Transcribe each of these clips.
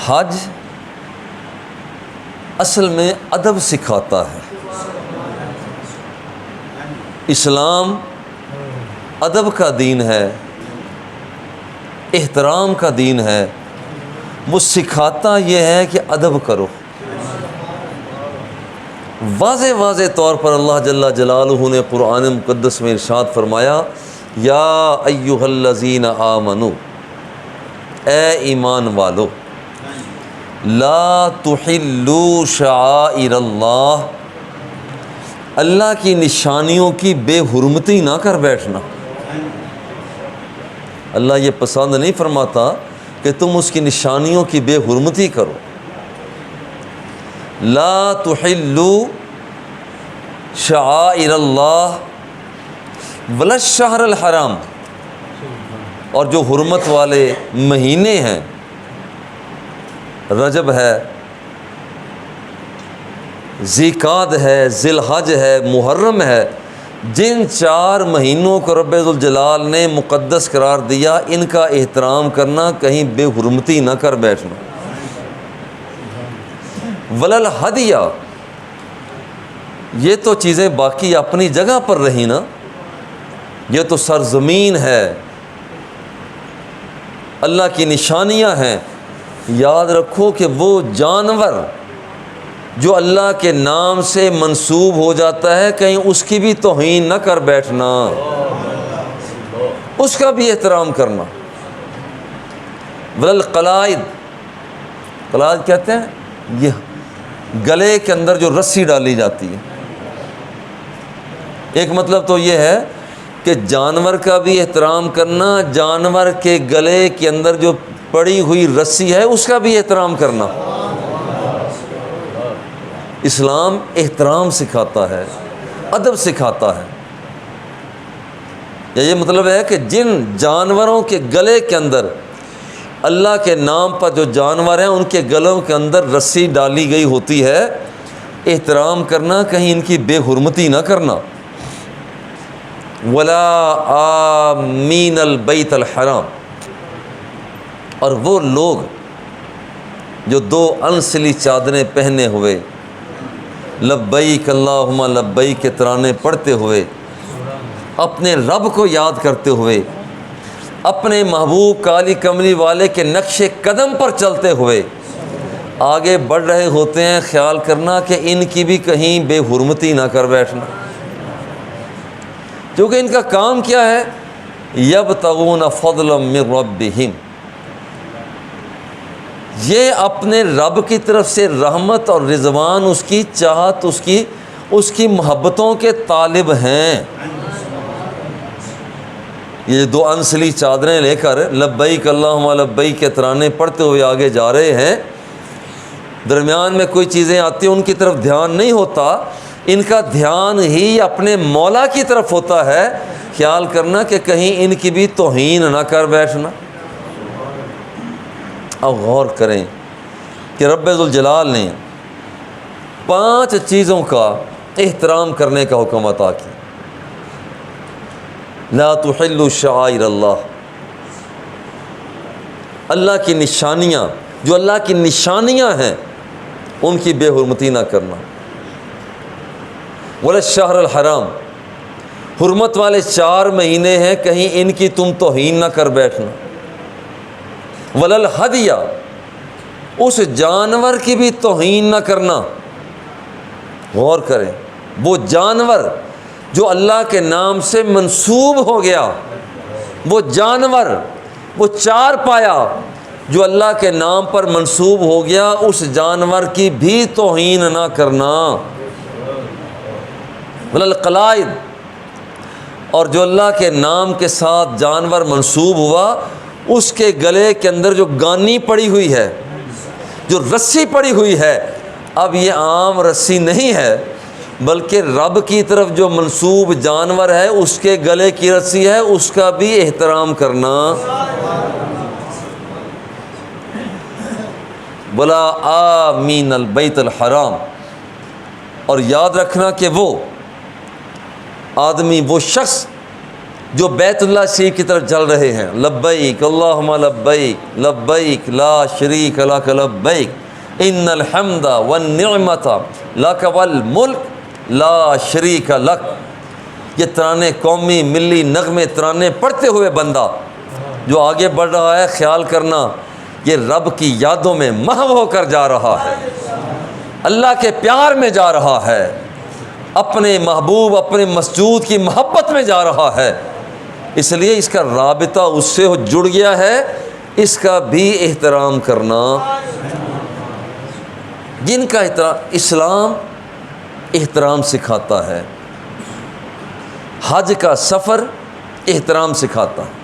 حج اصل میں ادب سکھاتا ہے. اسلام ادب کا دین ہے، احترام کا دین ہے. وہ سکھاتا یہ ہے کہ ادب کرو. واضح واضح طور پر اللہ جل جلالہ نے قرآن مقدس میں ارشاد فرمایا، یا ایھا الذین آمنوا، اے ایمان والو، لا تحلوا شعائر اللہ، اللہ کی نشانیوں کی بے حرمتی نہ کر بیٹھنا. اللہ یہ پسند نہیں فرماتا کہ تم اس کی نشانیوں کی بے حرمتی کرو. لا تحلوا شعائر اللہ ولا الشہر الحرام، اور جو حرمت والے مہینے ہیں، رجب ہے، ذیقعد ہے، ذی الحج ہے، محرم ہے، جن 4 مہینوں کو رب ذوالجلال نے مقدس قرار دیا، ان کا احترام کرنا، کہیں بے حرمتی نہ کر بیٹھنا. ولا الہدیہ، یہ تو چیزیں باقی اپنی جگہ پر رہی نا، یہ تو سرزمین ہے، اللہ کی نشانیاں ہیں. یاد رکھو کہ وہ جانور جو اللہ کے نام سے منسوب ہو جاتا ہے، کہیں اس کی بھی توہین نہ کر بیٹھنا، اس کا بھی احترام کرنا. ولا القلائد، قلائد کہتے ہیں یہ گلے کے اندر جو رسی ڈالی جاتی ہے. ایک مطلب تو یہ ہے کہ جانور کا بھی احترام کرنا، جانور کے گلے کے اندر جو پڑی ہوئی رسی ہے اس کا بھی احترام کرنا. اسلام احترام سکھاتا ہے، ادب سکھاتا ہے. یہ مطلب ہے کہ جن جانوروں کے گلے کے اندر اللہ کے نام پر جو جانور ہیں ان کے گلوں کے اندر رسی ڈالی گئی ہوتی ہے، احترام کرنا، کہیں ان کی بے حرمتی نہ کرنا. ولا آمین البیت الحرام، اور وہ لوگ جو 2 انسلی چادریں پہنے ہوئے، لبیک اللہم لبیک کے ترانے پڑھتے ہوئے، اپنے رب کو یاد کرتے ہوئے، اپنے محبوب کالی کملی والے کے نقش قدم پر چلتے ہوئے آگے بڑھ رہے ہوتے ہیں، خیال کرنا کہ ان کی بھی کہیں بے حرمتی نہ کر بیٹھنا. کیونکہ ان کا کام کیا ہے؟ یبتغون فضلا من ربہم، یہ اپنے رب کی طرف سے رحمت اور رضوان، اس کی چاہت، اس کی محبتوں کے طالب ہیں. یہ 2 انسلی چادریں لے کر لبیک اللہم لبیک کے ترانے پڑھتے ہوئے آگے جا رہے ہیں. درمیان میں کوئی چیزیں آتی ہیں، ان کی طرف دھیان نہیں ہوتا، ان کا دھیان ہی اپنے مولا کی طرف ہوتا ہے. خیال کرنا کہ کہیں ان کی بھی توہین نہ کر بیٹھنا. اب غور کریں کہ رب ذوالجلال نے 5 چیزوں کا احترام کرنے کا حکم عطا کیا. لا تحلوا شعائر اللہ، اللہ کی نشانیاں، جو اللہ کی نشانیاں ہیں ان کی بے حرمتی نہ کرنا. ولا الشہر الحرام، حرمت والے 4 مہینے ہیں، کہیں ان کی تم توہین نہ کر بیٹھنا. ولا الہدیہ، اس جانور کی بھی توہین نہ کرنا. غور کریں، وہ جانور جو اللہ کے نام سے منسوب ہو گیا، وہ جانور، وہ 4 پایا جو اللہ کے نام پر منسوب ہو گیا، اس جانور کی بھی توہین نہ کرنا. ولا القلائد، اور جو اللہ کے نام کے ساتھ جانور منسوب ہوا، اس کے گلے کے اندر جو گانی پڑی ہوئی ہے، جو رسی پڑی ہوئی ہے، اب یہ عام رسی نہیں ہے، بلکہ رب کی طرف جو منسوب جانور ہے اس کے گلے کی رسی ہے، اس کا بھی احترام کرنا. ولا آمین البیت الحرام، اور یاد رکھنا کہ وہ آدمی، وہ شخص جو بیت اللہ شریف کی طرف چل رہے ہیں، لبیک اللہم لبیک لبیک لا شریک لک لبیک ان الحمد والنعمت لک والملک لا شریک لک، یہ ترانے قومی ملی نغمے ترانے پڑھتے ہوئے بندہ جو آگے بڑھ رہا ہے، خیال کرنا یہ رب کی یادوں میں محو ہو کر جا رہا ہے، اللہ کے پیار میں جا رہا ہے، اپنے محبوب اپنے مسجود کی محبت میں جا رہا ہے، اس لیے اس کا رابطہ اس سے جڑ گیا ہے، اس کا بھی احترام کرنا۔ جن کا اسلام احترام سکھاتا ہے، حج کا سفر احترام سکھاتا ہے،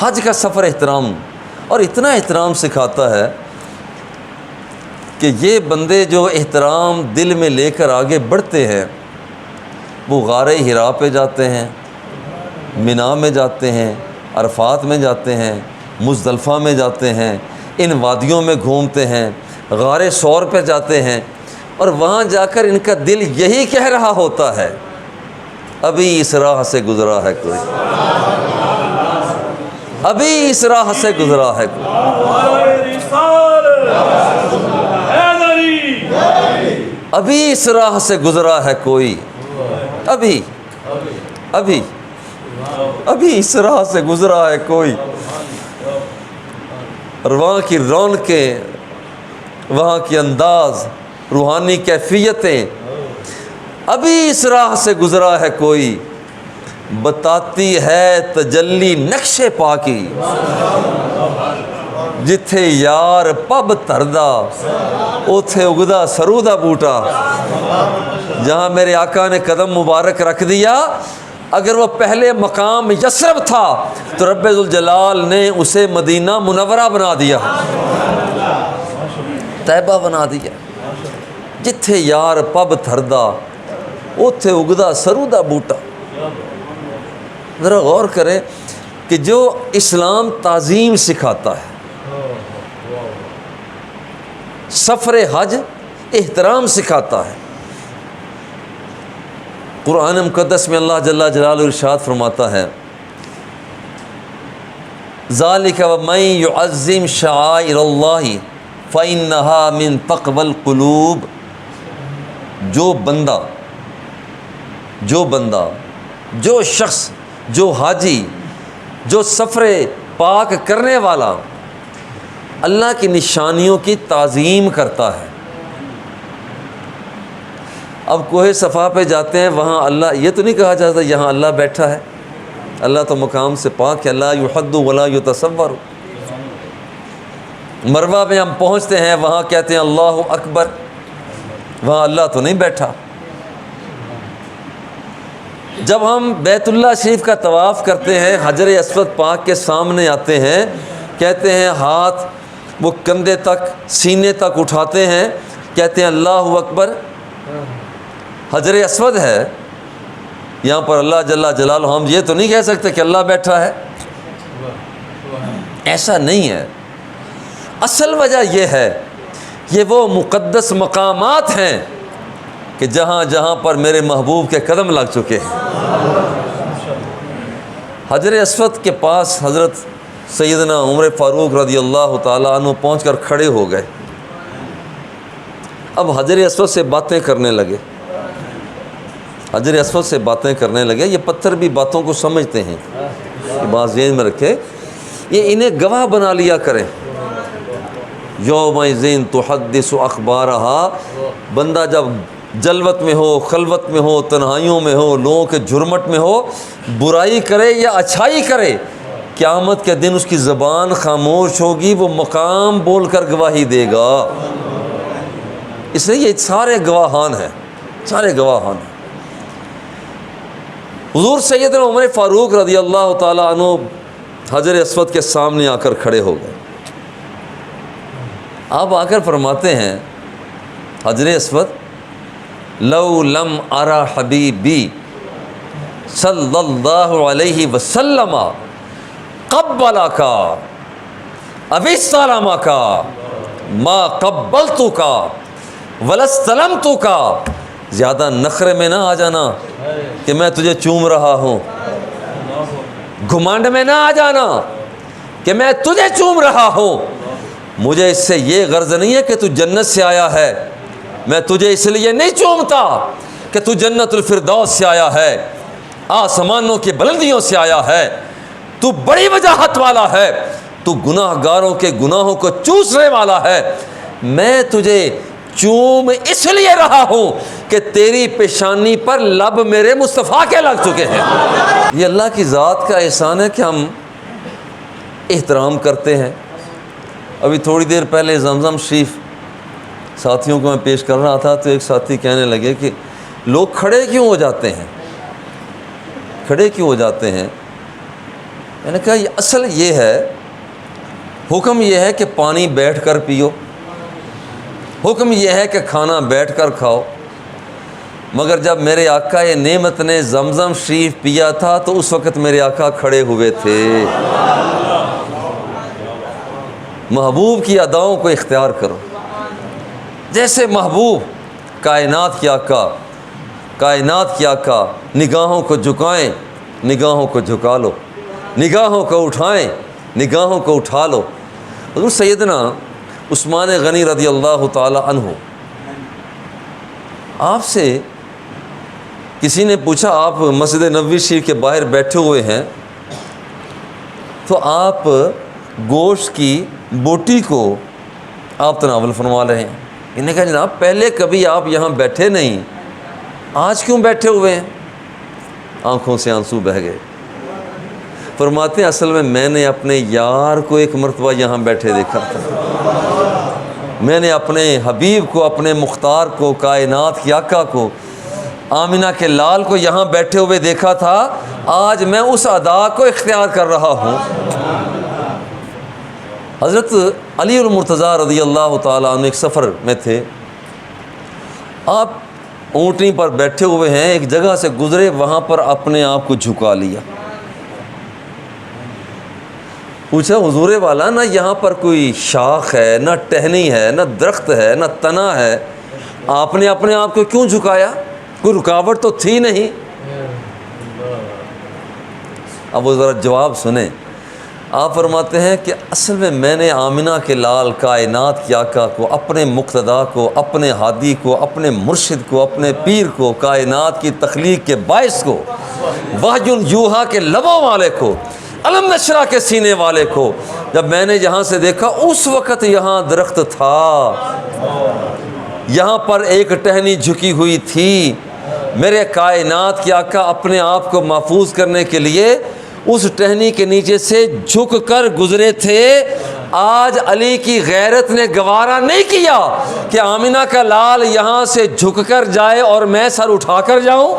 حج کا سفر احترام، اور اتنا احترام سکھاتا ہے کہ یہ بندے جو احترام دل میں لے کر آگے بڑھتے ہیں، وہ غار حرا پہ جاتے ہیں، مینا میں جاتے ہیں، عرفات میں جاتے ہیں، مزدلفہ میں جاتے ہیں، ان وادیوں میں گھومتے ہیں، غار ثور پہ جاتے ہیں، اور وہاں جا کر ان کا دل یہی کہہ رہا ہوتا ہے ابھی اس راہ سے گزرا ہے کوئی، ابھی اس راہ سے گزرا ہے کوئی، ابھی اس راہ سے گزرا ہے کوئی، ابھی ابھی ابھی اس راہ سے گزرا ہے کوئی۔ اور وہاں کی رونقیں، وہاں کی انداز، روحانی کیفیتیں، ابھی اس راہ سے گزرا ہے کوئی، بتاتی ہے تجلی نقش پاکی، جتھے یار پب تردا اوتھے اگدا سرو دا بوٹا۔ جہاں میرے آقا نے قدم مبارک رکھ دیا، اگر وہ پہلے مقام یثرب تھا تو رب ذوالجلال نے اسے مدینہ منورہ بنا دیا، طیبہ بنا دیا۔ جتھے یار پب تھردا اوتھے اگدا سرو دا بوٹا۔ ذرا غور کریں کہ جو اسلام تعظیم سکھاتا ہے، سفر حج احترام سکھاتا ہے۔ قرآن مقدس میں اللہ جل جلالہ ارشاد فرماتا ہے ذالک ومن یعظم شعائر اللہ فإنہا من تقوی القلوب۔ جو شخص، جو حاجی، جو سفر پاک کرنے والا اللہ کی نشانیوں کی تعظیم کرتا ہے۔ اب کوہ صفا پہ جاتے ہیں، وہاں اللہ، یہ تو نہیں کہا جاتا یہاں اللہ بیٹھا ہے، اللہ تو مقام سے پاک ہے، لا یحد ولا یتصور۔ مروہ میں ہم پہنچتے ہیں، وہاں کہتے ہیں اللہ اکبر، وہاں اللہ تو نہیں بیٹھا۔ جب ہم بیت اللہ شریف کا طواف کرتے ہیں، حجر اسود پاک کے سامنے آتے ہیں، کہتے ہیں ہاتھ وہ کندھے تک، سینے تک اٹھاتے ہیں، کہتے ہیں اللہ اکبر۔ حجر اسود ہے، یہاں پر اللہ جل جلالہ، ہم یہ تو نہیں کہہ سکتے کہ اللہ بیٹھا ہے، ایسا نہیں ہے۔ اصل وجہ یہ ہے، یہ وہ مقدس مقامات ہیں کہ جہاں جہاں پر میرے محبوب کے قدم لگ چکے ہیں۔ حجر اسود کے پاس حضرت سیدنا عمر فاروق رضی اللہ تعالیٰ عنہ پہنچ کر کھڑے ہو گئے۔ اب حجر اسود سے باتیں کرنے لگے، حجر اسود سے باتیں کرنے لگے۔ یہ پتھر بھی باتوں کو سمجھتے ہیں، یہ بات ذہن میں رکھے، یہ انہیں گواہ بنا لیا کریں۔ یومئذ تحدث اخبارہا، بندہ جب جلوت میں ہو، خلوت میں ہو، تنہائیوں میں ہو، لوگوں کے جھرمٹ میں ہو، برائی کرے یا اچھائی کرے، قیامت کے دن اس کی زبان خاموش ہوگی، وہ مقام بول کر گواہی دے گا۔ اس لیے یہ سارے گواہان ہیں، سارے گواہان ہیں۔ حضور سیدنا عمر فاروق رضی اللہ تعالیٰ عنہ حجر اسود کے سامنے آ کر کھڑے ہو گئے۔ آپ آ کر فرماتے ہیں حجر اسود، لو لم ارى حبیبی صلی اللہ علیہ وسلم قبلک اب استلمک ما قبلتک ولا استلمتک زیادہ نخرے میں نہ آ جانا کہ میں تجھے چوم رہا ہوں، گھمنڈ میں نہ آ جانا کہ میں تجھے چوم رہا ہوں۔ مجھے اس سے یہ غرض نہیں ہے کہ تو جنت سے آیا ہے، میں تجھے اس لیے نہیں چومتا کہ تو جنت الفردوس سے آیا ہے، آسمانوں کی بلندیوں سے آیا ہے، تو بڑی وجاہت والا ہے، تو گناہ گاروں کے گناہوں کو چوسنے والا ہے۔ میں تجھے چوم اس لیے رہا ہوں کہ تیری پیشانی پر لب میرے مصطفیٰ کے لگ چکے ہیں۔ یہ اللہ کی ذات کا احسان ہے کہ ہم احترام کرتے ہیں۔ ابھی تھوڑی دیر پہلے زمزم شریف ساتھیوں کو میں پیش کر رہا تھا تو ایک ساتھی کہنے لگے کہ لوگ کھڑے کیوں ہو جاتے ہیں، کھڑے کیوں ہو جاتے ہیں؟ میں نے کہا اصل یہ ہے، حکم یہ ہے کہ پانی بیٹھ کر پیو، حکم یہ ہے کہ کھانا بیٹھ کر کھاؤ، مگر جب میرے آقا یہ نعمت نے زمزم شریف پیا تھا تو اس وقت میرے آقا کھڑے ہوئے تھے۔ محبوب کی اداؤں کو اختیار کرو، جیسے محبوب کائنات کے آقا، کائنات کے آقا نگاہوں کو جھکائیں، نگاہوں کو جھکا لو، نگاہوں کو اٹھائیں، نگاہوں کو اٹھا لو۔ حضور سیدنا عثمان غنی رضی اللہ تعالی عنہ، آپ سے کسی نے پوچھا، آپ مسجد نبوی شریف کے باہر بیٹھے ہوئے ہیں تو آپ گوشت کی بوٹی کو آپ تناول فرما رہے ہیں۔ انہوں نے کہا جناب پہلے کبھی آپ یہاں بیٹھے نہیں، آج کیوں بیٹھے ہوئے ہیں؟ آنکھوں سے آنسو بہہ گئے۔ فرماتے ہیں اصل میں نے اپنے یار کو ایک مرتبہ یہاں بیٹھے دیکھا تھا، میں نے اپنے حبیب کو، اپنے مختار کو، کائنات کے آقا کو، آمینہ کے لال کو یہاں بیٹھے ہوئے دیکھا تھا، آج میں اس ادا کو اختیار کر رہا ہوں۔ حضرت علی المرتضیٰ رضی اللہ تعالیٰ عنہ ایک سفر میں تھے، آپ اونٹنی پر بیٹھے ہوئے ہیں، ایک جگہ سے گزرے، وہاں پر اپنے آپ کو جھکا لیا۔ پوچھا حضور والا، نہ یہاں پر کوئی شاخ ہے، نہ ٹہنی ہے، نہ درخت ہے، نہ تنا ہے، آپ نے اپنے آپ کو کیوں جھکایا؟ کوئی رکاوٹ تو تھی نہیں۔ اب وہ ذرا جواب سنیں۔ آپ فرماتے ہیں کہ اصل میں نے آمینہ کے لال، کائنات کے آقا کو، اپنے مقتدا کو، اپنے ہادی کو، اپنے مرشد کو، اپنے پیر کو، کائنات کی تخلیق کے باعث کو، وحی یوحا کے لبوں والے کو، علم نشرہ کے سینے والے کو، جب میں نے یہاں سے دیکھا اس وقت یہاں درخت تھا، یہاں پر ایک ٹہنی جھکی ہوئی تھی۔ میرے کائنات کے آقا اپنے آپ کو محفوظ کرنے کے لیے اس ٹہنی کے نیچے سے جھک کر گزرے تھے۔ آج علی کی غیرت نے گوارا نہیں کیا کہ آمینہ کا لال یہاں سے جھک کر جائے اور میں سر اٹھا کر جاؤں۔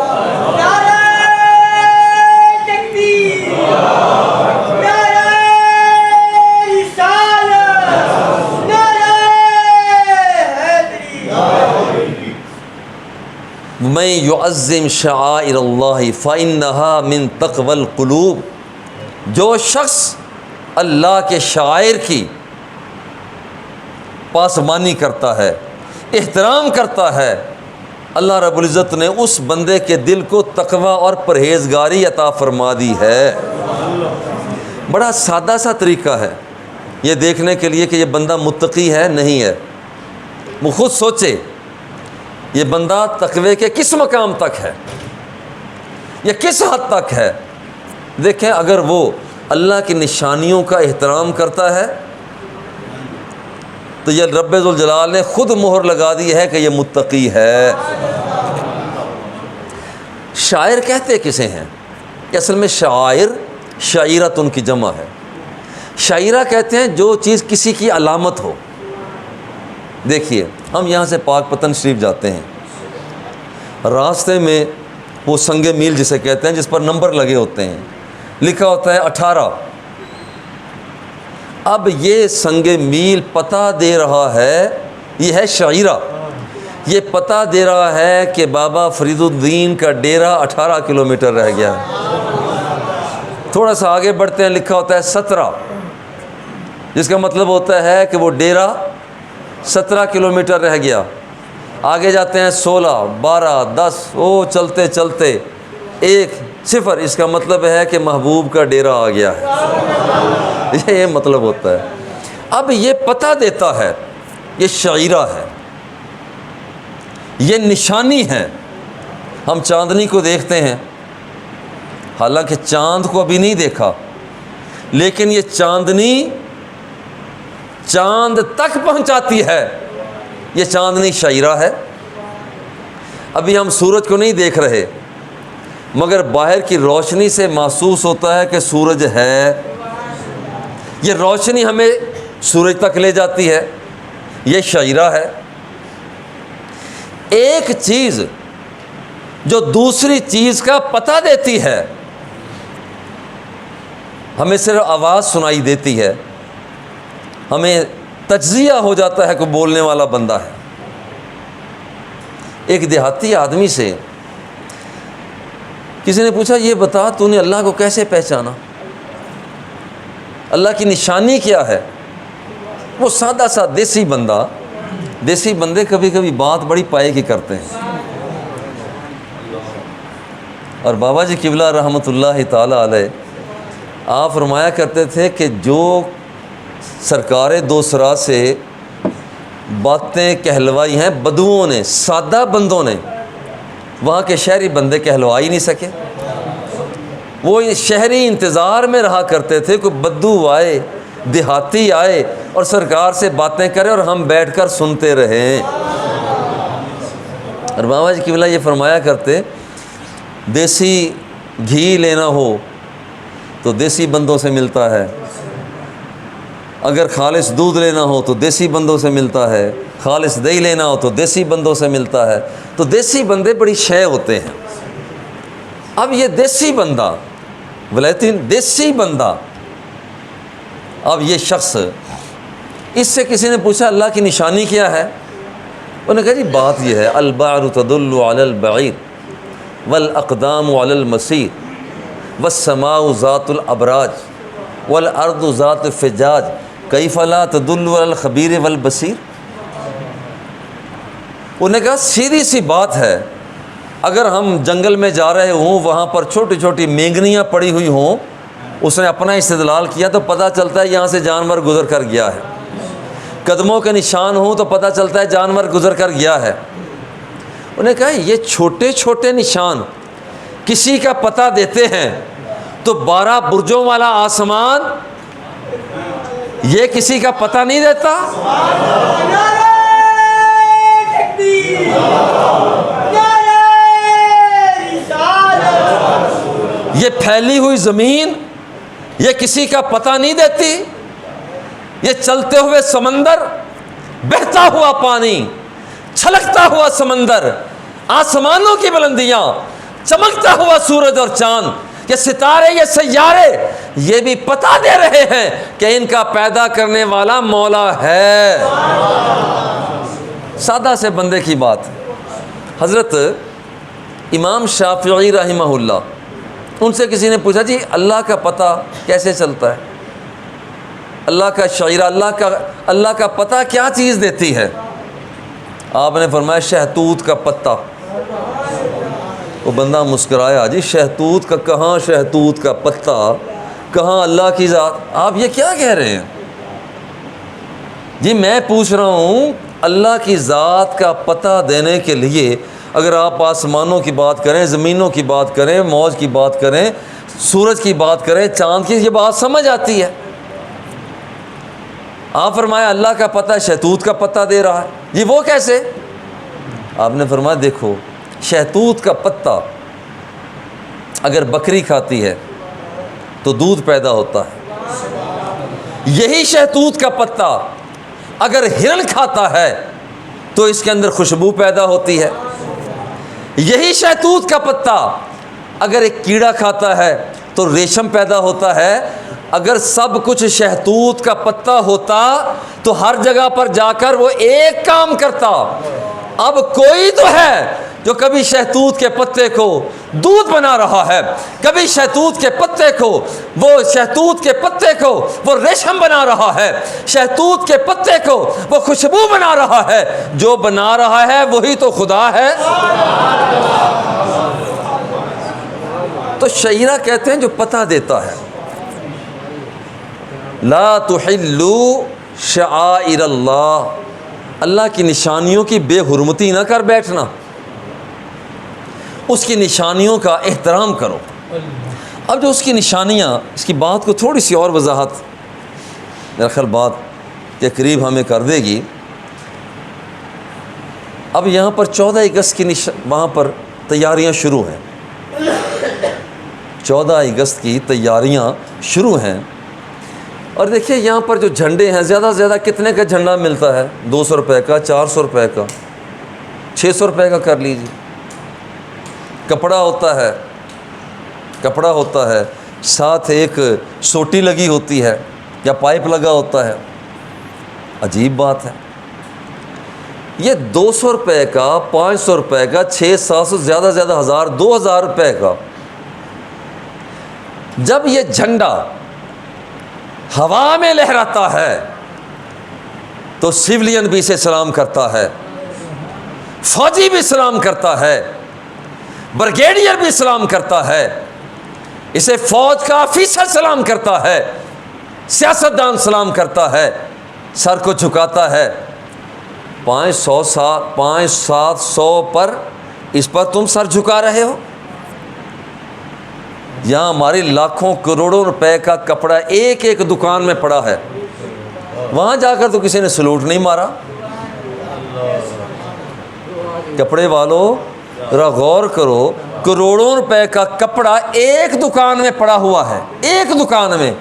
میں یعظم شعائر اللہ فإنہا من تقوی القلوب، جو شخص اللہ کے شعائر کی پاسمانی کرتا ہے، احترام کرتا ہے، اللہ رب العزت نے اس بندے کے دل کو تقوی اور پرہیزگاری عطا فرما دی ہے۔ بڑا سادہ سا طریقہ ہے یہ دیکھنے کے لیے کہ یہ بندہ متقی ہے نہیں ہے۔ وہ خود سوچے یہ بندہ تقوی کے کس مقام تک ہے، یا کس حد تک ہے۔ دیکھیں اگر وہ اللہ کی نشانیوں کا احترام کرتا ہے تو یہ رب ذوالجلال نے خود مہر لگا دی ہے کہ یہ متقی ہے۔ شاعر کہتے کسے ہیں کہ اصل میں شاعر، شعیرت ان کی جمع ہے۔ شعیرہ کہتے ہیں جو چیز کسی کی علامت ہو۔ دیکھیے ہم یہاں سے پاک پتن شریف جاتے ہیں، راستے میں وہ سنگ میل جسے کہتے ہیں جس پر نمبر لگے ہوتے ہیں، لکھا ہوتا ہے 18۔ اب یہ سنگ میل پتہ دے رہا ہے، یہ ہے شعیرہ، یہ پتہ دے رہا ہے کہ بابا فرید الدین کا ڈیرہ 18 کلومیٹر رہ گیا ہے۔ تھوڑا سا آگے بڑھتے ہیں، لکھا ہوتا ہے 17، جس کا مطلب ہوتا ہے کہ وہ ڈیرہ 17 کلومیٹر رہ گیا۔ آگے جاتے ہیں 16 12 10 چلتے چلتے 1 0، اس کا مطلب ہے کہ محبوب کا ڈیرا آ گیا ہے، یہ مطلب ہوتا ہے۔ اب یہ پتہ دیتا ہے، یہ شعیرہ ہے، یہ نشانی ہے۔ ہم چاندنی کو دیکھتے ہیں، حالانکہ چاند کو ابھی نہیں دیکھا، لیکن یہ چاندنی چاند تک پہنچاتی ہے، یہ چاندنی شعیرہ ہے۔ ابھی ہم سورج کو نہیں دیکھ رہے، مگر باہر کی روشنی سے محسوس ہوتا ہے کہ سورج ہے، یہ روشنی ہمیں سورج تک لے جاتی ہے، یہ شعیرہ ہے۔ ایک چیز جو دوسری چیز کا پتہ دیتی ہے، ہمیں صرف آواز سنائی دیتی ہے، ہمیں تجزیہ ہو جاتا ہے کہ بولنے والا بندہ ہے۔ ایک دیہاتی آدمی سے کسی نے پوچھا، یہ بتا تو نے اللہ کو کیسے پہچانا، اللہ کی نشانی کیا ہے؟ وہ سادہ سا دیسی بندہ، دیسی بندے کبھی کبھی بات بڑی پائے کی کرتے ہیں۔ اور بابا جی قبلہ رحمۃ اللہ تعالیٰ علیہ آپ فرمایا کرتے تھے کہ جو سرکار دوسرا سے باتیں کہلوائی ہیں بدوؤں نے، سادہ بندوں نے، وہاں کے شہری بندے کہلوا ہی نہیں سکے۔ وہ شہری انتظار میں رہا کرتے تھے کہ بدو آئے، دیہاتی آئے اور سرکار سے باتیں کرے اور ہم بیٹھ کر سنتے رہیں۔ اور بابا جی قبلہ یہ فرمایا کرتے، دیسی گھی لینا ہو تو دیسی بندوں سے ملتا ہے، اگر خالص دودھ لینا ہو تو دیسی بندوں سے ملتا ہے، خالص دہی لینا ہو تو دیسی بندوں سے ملتا ہے۔ تو دیسی بندے بڑی شے ہوتے ہیں۔ اب یہ دیسی بندہ، ولایتین دیسی بندہ، اب یہ شخص، اس سے کسی نے پوچھا اللہ کی نشانی کیا ہے؟ انہوں نے کہا جی بات یہ ہے، البعر تدل علی البعیر والاقدام علی المسیر والسماء ذات الابراج والارض ذات الفجاج کیف لا تدل علی الخبیر والبصیر۔ انہوں نے کہا سیدھی سی بات ہے، اگر ہم جنگل میں جا رہے ہوں، وہاں پر چھوٹی چھوٹی مینگنیاں پڑی ہوئی ہوں، اس نے اپنا استدلال کیا تو پتہ چلتا ہے یہاں سے جانور گزر کر گیا ہے۔ قدموں کے نشان ہوں تو پتہ چلتا ہے جانور گزر کر گیا ہے۔ انہوں نے کہا یہ چھوٹے چھوٹے نشان کسی کا پتہ دیتے ہیں تو 12 برجوں والا آسمان یہ کسی کا پتہ نہیں دیتا؟ یہ پھیلی ہوئی زمین یہ کسی کا پتہ نہیں دیتی؟ یہ چلتے ہوئے سمندر، بہتا ہوا پانی، چھلکتا ہوا سمندر، آسمانوں کی بلندیاں، چمکتا ہوا سورج اور چاند، یہ ستارے، یہ سیارے، یہ بھی پتہ دے رہے ہیں کہ ان کا پیدا کرنے والا مولا ہے۔ سادہ سے بندے کی بات۔ حضرت امام شافعی رحمہ اللہ، ان سے کسی نے پوچھا جی اللہ کا پتہ کیسے چلتا ہے؟ اللہ کا شعیرہ، اللہ کا پتہ کیا چیز دیتی ہے؟ آپ نے فرمایا شہتوت کا پتہ۔ وہ بندہ مسکرایا، جی شہتوت کا کہاں، شہتوت کا پتہ کہاں، اللہ کی ذات؟ آپ یہ کیا کہہ رہے ہیں؟ جی میں پوچھ رہا ہوں اللہ کی ذات کا پتہ دینے کے لیے اگر آپ آسمانوں کی بات کریں، زمینوں کی بات کریں، موج کی بات کریں، سورج کی بات کریں، چاند کی، یہ بات سمجھ آتی ہے۔ آپ فرمایا اللہ کا پتہ شہتوت کا پتہ دے رہا ہے، جی وہ کیسے؟ آپ نے فرمایا دیکھو شہتوت کا پتہ اگر بکری کھاتی ہے تو دودھ پیدا ہوتا ہے، یہی شہتوت کا پتہ اگر ہرن کھاتا ہے تو اس کے اندر خوشبو پیدا ہوتی ہے، یہی شہتوت کا پتہ اگر ایک کیڑا کھاتا ہے تو ریشم پیدا ہوتا ہے۔ اگر سب کچھ شہتوت کا پتہ ہوتا تو ہر جگہ پر جا کر وہ ایک کام کرتا۔ اب کوئی تو ہے جو کبھی شہتوت کے پتے کو دودھ بنا رہا ہے، کبھی شہتوت کے پتے کو وہ ریشم بنا رہا ہے، شہتوت کے پتے کو وہ خوشبو بنا رہا ہے، جو بنا رہا ہے وہی تو خدا ہے۔ تو شعیرہ کہتے ہیں جو پتہ دیتا ہے، لا تحلوا شعائر اللہ، اللہ کی نشانیوں کی بے حرمتی نہ کر بیٹھنا، اس کی نشانیوں کا احترام کرو۔ اب جو اس کی نشانیاں، اس کی بات کو تھوڑی سی اور وضاحت میرا خیال بات کے قریب ہمیں کر دے گی۔ اب یہاں پر 14 اگست کی وہاں پر تیاریاں شروع ہیں، 14 اگست کی تیاریاں شروع ہیں، اور دیکھیے یہاں پر جو جھنڈے ہیں، زیادہ سے زیادہ کتنے کا جھنڈا ملتا ہے؟ 200 روپے کا، 400 روپے کا، 600 روپے کا کر لیجیے۔ کپڑا ہوتا ہے، ساتھ ایک سوٹی لگی ہوتی ہے یا پائپ لگا ہوتا ہے۔ عجیب بات ہے، یہ 200 روپے کا، 500 روپے کا، 600-700، زیادہ سے زیادہ 1000-2000 روپے کا، جب یہ جھنڈا ہوا میں لہراتا ہے تو سیولین بھی اسے سلام کرتا ہے، فوجی بھی سلام کرتا ہے، بریگیڈیئر بھی سلام کرتا ہے، اسے فوج کا آفیسر سلام کرتا ہے، سیاستدان سلام کرتا ہے، سر کو جھکاتا ہے۔ 500-700 پر اس پر تم سر جھکا رہے ہو؟ یہاں ہماری لاکھوں کروڑوں روپے کا کپڑا ایک ایک دکان میں پڑا ہے، وہاں جا کر تو کسی نے سلوٹ نہیں مارا۔ کپڑے والوں ذرا غور کرو، کروڑوں روپے کا کپڑا ایک دکان میں پڑا ہوا ہے، ایک دکان میں،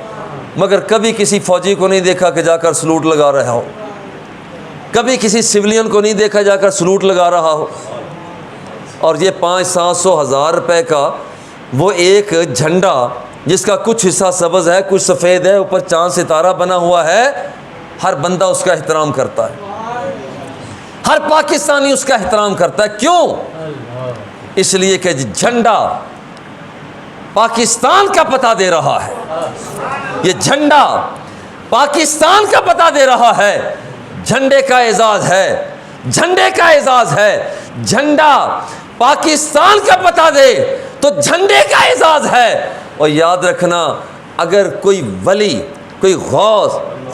مگر کبھی کسی فوجی کو نہیں دیکھا کہ جا کر سلوٹ لگا رہا ہو، کبھی کسی سیولین کو نہیں دیکھا جا کر سلوٹ لگا رہا ہو۔ اور یہ 500-700-1000 روپے کا وہ ایک جھنڈا، جس کا کچھ حصہ سبز ہے، کچھ سفید ہے، اوپر چاند ستارہ بنا ہوا ہے، ہر بندہ اس کا احترام کرتا ہے، ہر پاکستانی اس کا احترام کرتا ہے۔ کیوں؟ اس لیے کہ جھنڈا پاکستان کا پتہ دے رہا ہے، یہ جھنڈا پاکستان کا پتہ دے رہا ہے، جھنڈے کا اعزاز ہے، جھنڈے کا اعزاز ہے۔ جھنڈا پاکستان کا پتہ دے تو جھنڈے کا اعزاز ہے۔ اور یاد رکھنا، اگر کوئی ولی، کوئی غوث،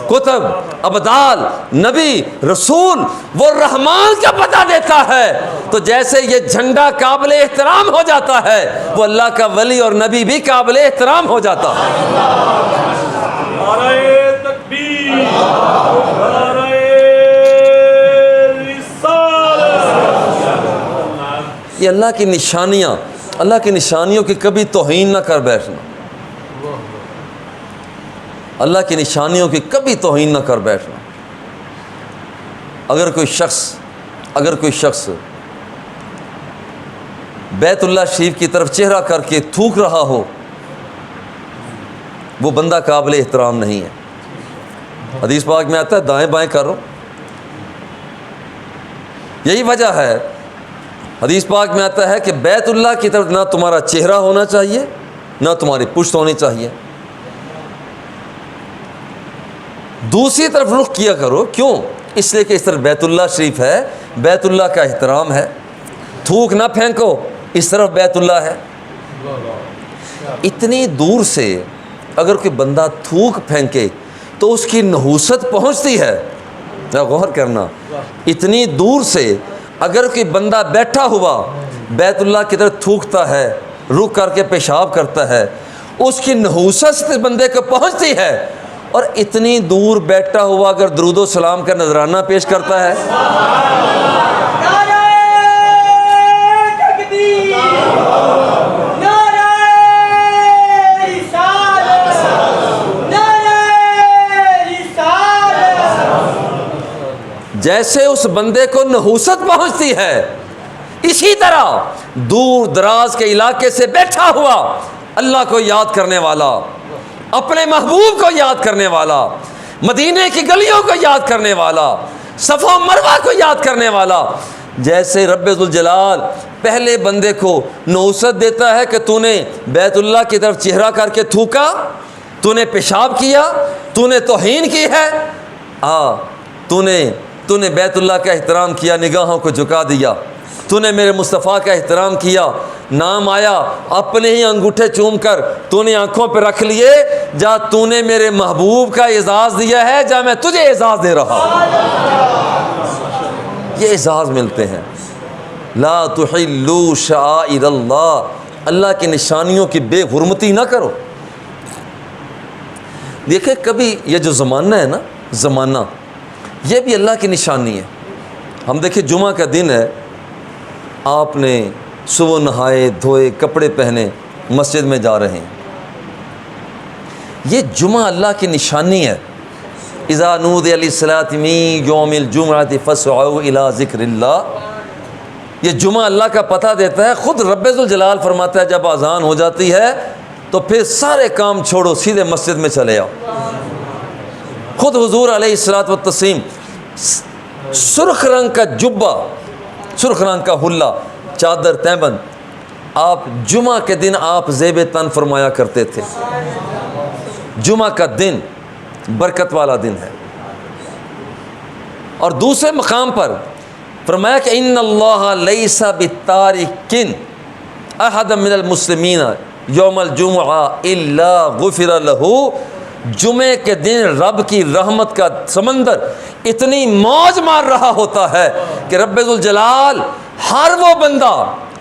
کتب، ابدال، نبی، رسول وہ رحمان کا پتہ دیتا ہے تو جیسے یہ جھنڈا قابل احترام ہو جاتا ہے، وہ اللہ کا ولی اور نبی بھی قابل احترام ہو جاتا ہے۔ نعرہ تکبیر، نعرہ یہ اللہ کی نشانیاں، اللہ کی نشانیوں کی کبھی توہین نہ کر بیٹھنا، اللہ کی نشانیوں کی کبھی توہین نہ کر بیٹھنا۔ اگر کوئی شخص بیت اللہ شریف کی طرف چہرہ کر کے تھوک رہا ہو، وہ بندہ قابل احترام نہیں ہے۔ حدیث پاک میں آتا ہے دائیں بائیں کرو، یہی وجہ ہے، حدیث پاک میں آتا ہے کہ بیت اللہ کی طرف نہ تمہارا چہرہ ہونا چاہیے، نہ تمہاری پشت ہونی چاہیے، دوسری طرف رخ کیا کرو۔ کیوں؟ اس لیے کہ اس طرف بیت اللہ شریف ہے، بیت اللہ کا احترام ہے، تھوک نہ پھینکو، اس طرف بیت اللہ ہے۔ اتنی دور سے اگر کوئی بندہ تھوک پھینکے تو اس کی نحوست پہنچتی ہے، غور کرنا، اتنی دور سے اگر کوئی بندہ بیٹھا ہوا بیت اللہ کی طرف تھوکتا ہے، رک کر کے پیشاب کرتا ہے، اس کی نحوست بندے کو پہنچتی ہے، اور اتنی دور بیٹھا ہوا اگر درود و سلام کا نذرانہ پیش کرتا ہے، جیسے اس بندے کو نحوست پہنچتی ہے، اسی طرح دور دراز کے علاقے سے بیٹھا ہوا اللہ کو یاد کرنے والا، اپنے محبوب کو یاد کرنے والا، مدینے کی گلیوں کو یاد کرنے والا، صفا و مروہ کو یاد کرنے والا، جیسے رب ذوالجلال پہلے بندے کو نحوست دیتا ہے کہ تو نے بیت اللہ کی طرف چہرہ کر کے تھوکا، تو نے پیشاب کیا، تو نے توہین کی ہے، تو نے بیت اللہ کا احترام کیا، نگاہوں کو جھکا دیا، تو نے میرے مصطفیٰ کا احترام کیا، نام آیا اپنے ہی انگوٹھے چوم کر تو نے آنکھوں پہ رکھ لیے، جا تو نے میرے محبوب کا اعزاز دیا ہے، جا میں تجھے اعزاز دے رہا ہوں۔ یہ اعزاز ملتے ہیں۔ لا تحلوا شعائر اللہ، اللہ کی نشانیوں کی بے حرمتی نہ کرو۔ دیکھیں کبھی یہ جو زمانہ ہے نا، زمانہ یہ بھی اللہ کی نشانی ہے۔ ہم دیکھیں جمعہ کا دن ہے، آپ نے صبح نہائے دھوئے کپڑے پہنے مسجد میں جا رہے ہیں، یہ جمعہ اللہ کی نشانی ہے۔ اذا نودی للصلاۃ من یوم الجمعۃ فاسعوا الی ذکر اللہ، یہ جمعہ اللہ کا پتہ دیتا ہے۔ خود رب ذوالجلال فرماتا ہے جب اذان ہو جاتی ہے تو پھر سارے کام چھوڑو، سیدھے مسجد میں چلے آؤ۔ خود حضور علیہ الصلوۃ والتسلیم سرخ رنگ کا جبہ، سرخ رنگ کا حلہ، چادر تہبند، آپ جمعہ کے دن آپ زیب تن فرمایا کرتے تھے۔ جمعہ کا دن برکت والا دن ہے۔ اور دوسرے مقام پر فرمایا کہ ان اللہ لیس بتارک احد من المسلمین یوم الجمعہ الا غفر لہ، جمعے کے دن رب کی رحمت کا سمندر اتنی موج مار رہا ہوتا ہے کہ رب ذوالجلال ہر وہ بندہ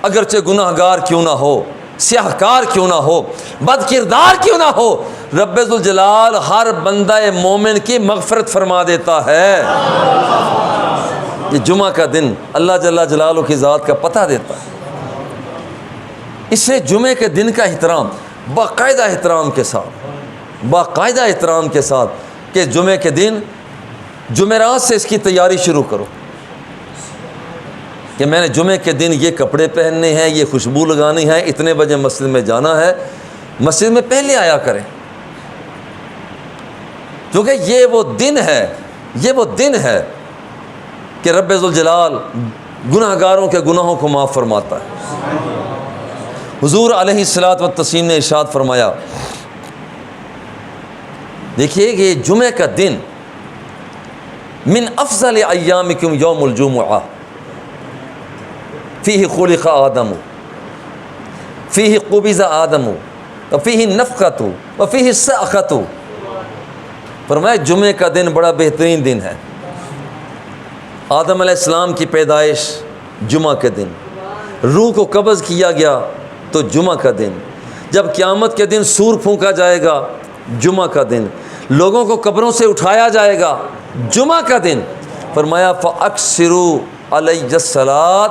اگرچہ گناہ گار کیوں نہ ہو، سیاہ کار کیوں نہ ہو، بد کردار کیوں نہ ہو، رب ذوالجلال ہر بندہ مومن کی مغفرت فرما دیتا ہے۔ یہ جمعہ کا دن اللہ جل جلالہ کی ذات کا پتہ دیتا ہے۔ اس سے جمعے کے دن کا احترام باقاعدہ احترام کے ساتھ، باقاعدہ احترام کے ساتھ، کہ جمعے کے دن جمعرات سے اس کی تیاری شروع کرو کہ میں نے جمعے کے دن یہ کپڑے پہننے ہیں، یہ خوشبو لگانی ہے، اتنے بجے مسجد میں جانا ہے۔ مسجد میں پہلے آیا کریں، کیونکہ یہ وہ دن ہے، یہ وہ دن ہے کہ رب ذوالجلال گناہ گاروں کے گناہوں کو معاف فرماتا ہے۔ حضور علیہ الصلوۃ والتسلیم نے ارشاد فرمایا، دیکھیے کہ جمعہ کا دن من افضل ایامکم یوم الجمعہ فیہ خلق آدم فیہ قبض آدم وفیہ النفخۃ وفیہ الصعقۃ۔ فرمایا جمعے کا دن بڑا بہترین دن ہے۔ آدم علیہ السلام کی پیدائش جمعہ کے دن، روح کو قبض کیا گیا تو جمعہ کا دن، جب قیامت کے دن سور پھونکا جائے گا جمعہ کا دن، لوگوں کو قبروں سے اٹھایا جائے گا جمعہ کا دن۔ فرمایا فَأَكْثِرُوا عَلَيَّ الصَّلَاةَ،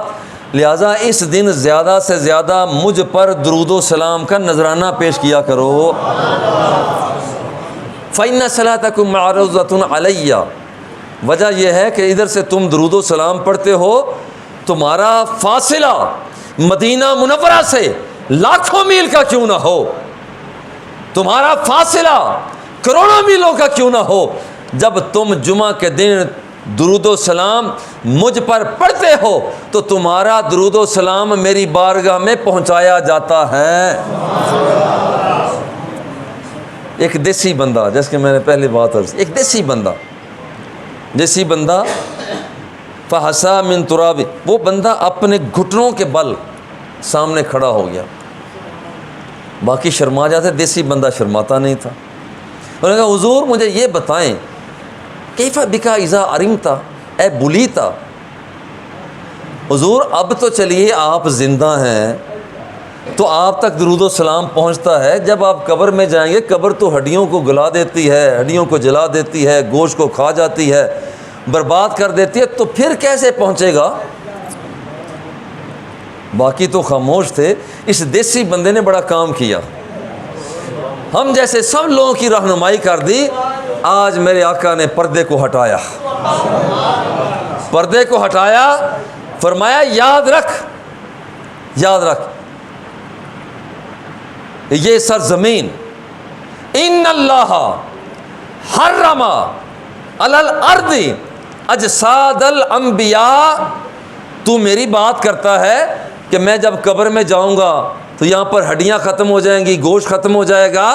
لہٰذا اس دن زیادہ سے زیادہ مجھ پر درود و سلام کا نذرانہ پیش کیا کرو۔ فَإِنَّ صَلَاتَكُمْ مَعْرُوضَةٌ عَلَيَّ، وجہ یہ ہے کہ ادھر سے تم درود و سلام پڑھتے ہو، تمہارا فاصلہ مدینہ منورہ سے لاکھوں میل کا کیوں نہ ہو، تمہارا فاصلہ کروڑوں میلوں کا کیوں نہ ہو، جب تم جمعہ کے دن درود و سلام مجھ پر پڑھتے ہو تو تمہارا درود و سلام میری بارگاہ میں پہنچایا جاتا ہے۔ ایک دیسی بندہ، جیسے کہ میں نے پہلے بات عرض، ایک دیسی بندہ فحسا من تراب، وہ بندہ اپنے گھٹنوں کے بل سامنے کھڑا ہو گیا، باقی شرما جاتے، دیسی بندہ شرماتا نہیں تھا۔ انہوں نے کہا حضور مجھے یہ بتائیں کیف بکا اذا ارمتا، اے بلیتا، حضور اب تو چلیے آپ زندہ ہیں تو آپ تک درود و سلام پہنچتا ہے، جب آپ قبر میں جائیں گے قبر تو ہڈیوں کو گلا دیتی ہے، ہڈیوں کو جلا دیتی ہے، گوشت کو کھا جاتی ہے، برباد کر دیتی ہے، تو پھر کیسے پہنچے گا؟ باقی تو خاموش تھے۔ اس دیسی بندے نے بڑا کام کیا، ہم جیسے سب لوگوں کی رہنمائی کر دی۔ آج میرے آقا نے پردے کو ہٹایا، پردے کو ہٹایا، فرمایا یاد رکھ، یاد رکھ یہ سرزمین، ان اللہ حرم علی الارض اجساد الانبیاء تو میری بات کرتا ہے کہ میں جب قبر میں جاؤں گا تو یہاں پر ہڈیاں ختم ہو جائیں گی، گوشت ختم ہو جائے گا،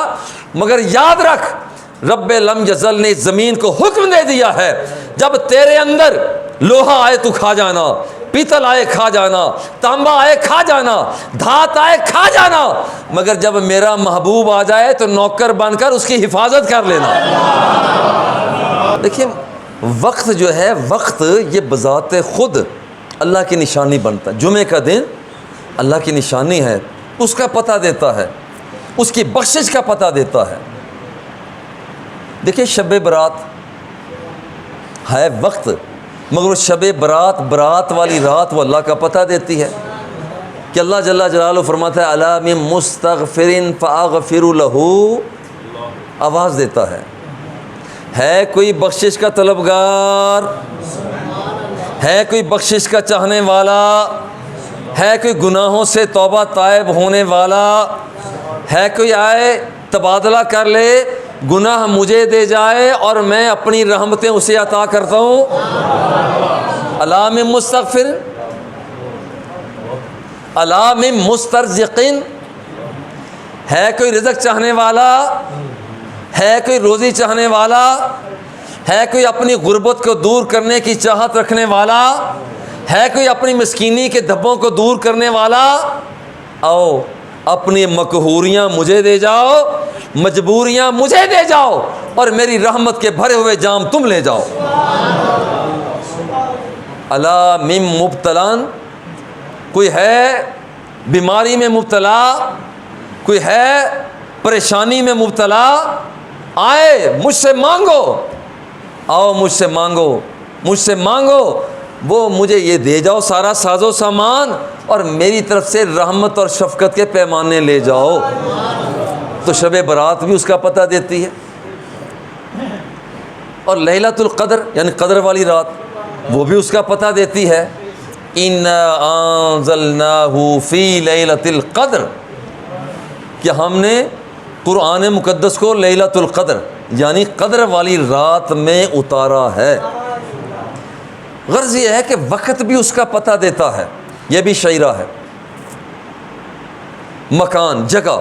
مگر یاد رکھ رب لم یزل نے زمین کو حکم دے دیا ہے جب تیرے اندر لوہا آئے تو کھا جانا، پیتل آئے کھا جانا، تانبا آئے کھا جانا، دھات آئے کھا جانا، مگر جب میرا محبوب آ جائے تو نوکر بن کر اس کی حفاظت کر لینا۔ دیکھیں وقت جو ہے، وقت یہ بذات خود اللہ کی نشانی بنتا ہے۔ جمعے کا دن اللہ کی نشانی ہے، اس کا پتہ دیتا ہے، اس کی بخشش کا پتہ دیتا ہے۔ دیکھیں شب برات ہے وقت، مگر وہ شب برات، برات والی رات وہ اللہ کا پتہ دیتی ہے کہ اللہ جل جلالہ فرماتا ہے الا من مستغفر فاغفر له، آواز دیتا ہے کوئی بخشش کا طلبگار، ہے کوئی بخشش کا چاہنے والا، ہے کوئی گناہوں سے توبہ تائب ہونے والا، ہے کوئی آئے تبادلہ کر لے، گناہ مجھے دے جائے اور میں اپنی رحمتیں اسے عطا کرتا ہوں۔ الا من مستغفر، الا من مسترزق، ہے کوئی رزق چاہنے والا، ہے کوئی روزی چاہنے والا، ہے کوئی اپنی غربت کو دور کرنے کی چاہت رکھنے والا، ہے کوئی اپنی مسکینی کے دھبوں کو دور کرنے والا، آؤ اپنی مقہوریاں مجھے دے جاؤ، مجبوریاں مجھے دے جاؤ اور میری رحمت کے بھرے ہوئے جام تم لے جاؤ۔ الا من مبتلان، کوئی ہے بیماری میں مبتلا، کوئی ہے پریشانی میں مبتلا، آئے مجھ سے مانگو، آؤ مجھ سے مانگو، مجھ سے مانگو، وہ مجھے یہ دے جاؤ سارا ساز و سامان اور میری طرف سے رحمت اور شفقت کے پیمانے لے جاؤ۔ تو شب برات بھی اس کا پتہ دیتی ہے، اور لیلۃ القدر یعنی قدر والی رات وہ بھی اس کا پتہ دیتی ہے۔ اِنَّا أَنزَلْنَاهُ فِي لَيْلَةِ الْقَدْرِ، کہ ہم نے قرآن مقدس کو لیلۃ القدر یعنی قدر والی رات میں اتارا ہے۔ غرض یہ ہے کہ وقت بھی اس کا پتہ دیتا ہے، یہ بھی شعرہ ہے۔ مکان، جگہ،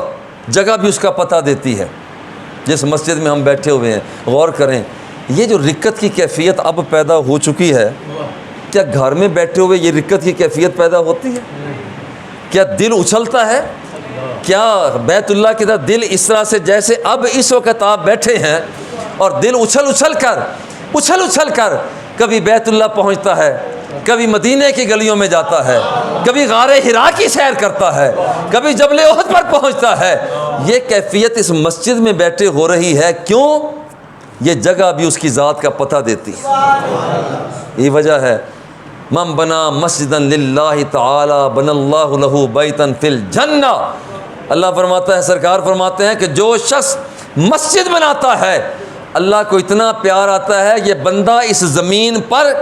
جگہ بھی اس کا پتہ دیتی ہے۔ جس مسجد میں ہم بیٹھے ہوئے ہیں غور کریں، یہ جو رکت کی کیفیت اب پیدا ہو چکی ہے، کیا گھر میں بیٹھے ہوئے یہ رکت کی کیفیت پیدا ہوتی ہے؟ کیا دل اچھلتا ہے؟ کیا بیت اللہ کی طرف دل اس طرح سے جیسے اب اس وقت آپ بیٹھے ہیں اور دل اچھل اچھل کر کبھی بیت اللہ پہنچتا ہے، کبھی مدینے کی گلیوں میں جاتا ہے، کبھی غار حرا کی سیر کرتا ہے، کبھی جبل احد پر پہنچتا ہے، یہ کیفیت اس مسجد میں بیٹھے ہو رہی ہے۔ کیوں؟ یہ جگہ بھی اس کی ذات کا پتہ دیتی ہے۔ یہ وجہ ہے من بنا مسجدا للہ تعالی بن اللہ لہ بیتا فی الجنہ، اللہ فرماتا ہے، سرکار فرماتے ہیں کہ جو شخص مسجد بناتا ہے اللہ کو اتنا پیار آتا ہے، یہ بندہ اس زمین پر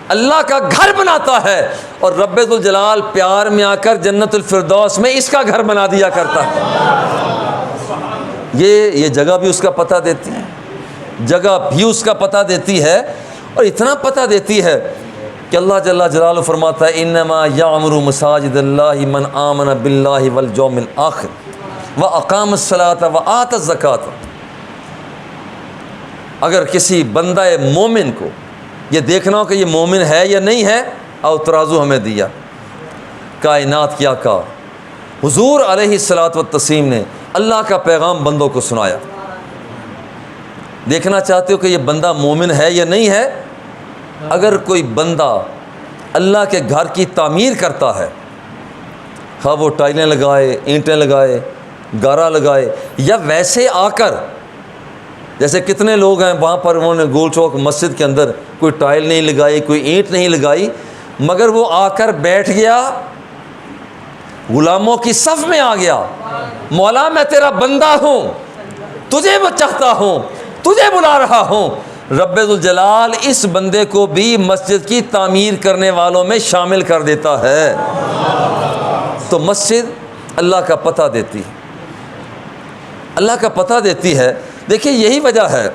اللہ کا گھر بناتا ہے اور رب ذوالجلال پیار میں آ کر جنت الفردوس میں اس کا گھر بنا دیا کرتا ہے۔ یہ جگہ بھی اس کا پتہ دیتی ہے، جگہ بھی اس کا پتہ دیتی ہے، اور اتنا پتہ دیتی ہے کہ اللہ جل جلالہ فرماتا ہے انما یعمر مساجد اللہ من آمن باللہ والیوم الآخر واقام الصلاۃ وآت الزکاۃ۔ اگر کسی بندہ مومن کو یہ دیکھنا ہو کہ یہ مومن ہے یا نہیں ہے، او ترازو ہمیں دیا۔ کائنات کی آقا حضور علیہ الصلاۃ والتسلیم نے اللہ کا پیغام بندوں کو سنایا۔ دیکھنا چاہتے ہو کہ یہ بندہ مومن ہے یا نہیں ہے؟ اگر کوئی بندہ اللہ کے گھر کی تعمیر کرتا ہے، خواہ وہ ٹائلیں لگائے، اینٹیں لگائے، گارا لگائے، یا ویسے آ کر، جیسے کتنے لوگ ہیں وہاں پر انہوں نے گول چوک مسجد کے اندر کوئی ٹائل نہیں لگائی، کوئی اینٹ نہیں لگائی، مگر وہ آ کر بیٹھ گیا، غلاموں کی صف میں آ گیا، مولا میں تیرا بندہ ہوں، تجھے میں چاہتا ہوں، تجھے بلا رہا ہوں، رب ذوالجلال اس بندے کو بھی مسجد کی تعمیر کرنے والوں میں شامل کر دیتا ہے۔ تو مسجد اللہ کا پتہ دیتی ہے، اللہ کا پتہ دیتی ہے۔ دیکھیں یہی وجہ ہے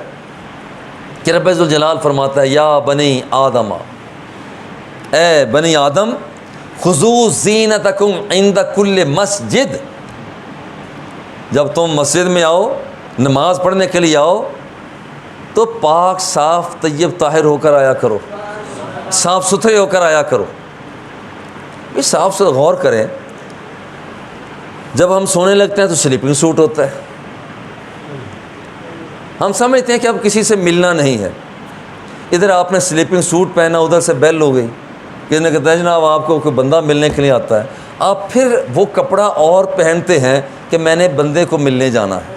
کہ رب ذوالجلال فرماتا ہے یا بنی آدم اے بنی آدم خذوا زینتکم عند کل مسجد، جب تم مسجد میں آؤ نماز پڑھنے کے لیے آؤ تو پاک صاف طیب طاہر ہو کر آیا کرو، صاف ستھرے ہو کر آیا کرو۔ یہ صاف ستھرا غور کریں، جب ہم سونے لگتے ہیں تو سلیپنگ سوٹ ہوتا ہے، ہم سمجھتے ہیں کہ اب کسی سے ملنا نہیں ہے، ادھر آپ نے سلیپنگ سوٹ پہنا، ادھر سے بیل ہو گئی، کسی نے کہتا ہے جناب آپ کو کوئی بندہ ملنے کے لیے آتا ہے، آپ پھر وہ کپڑا اور پہنتے ہیں کہ میں نے بندے کو ملنے جانا ہے۔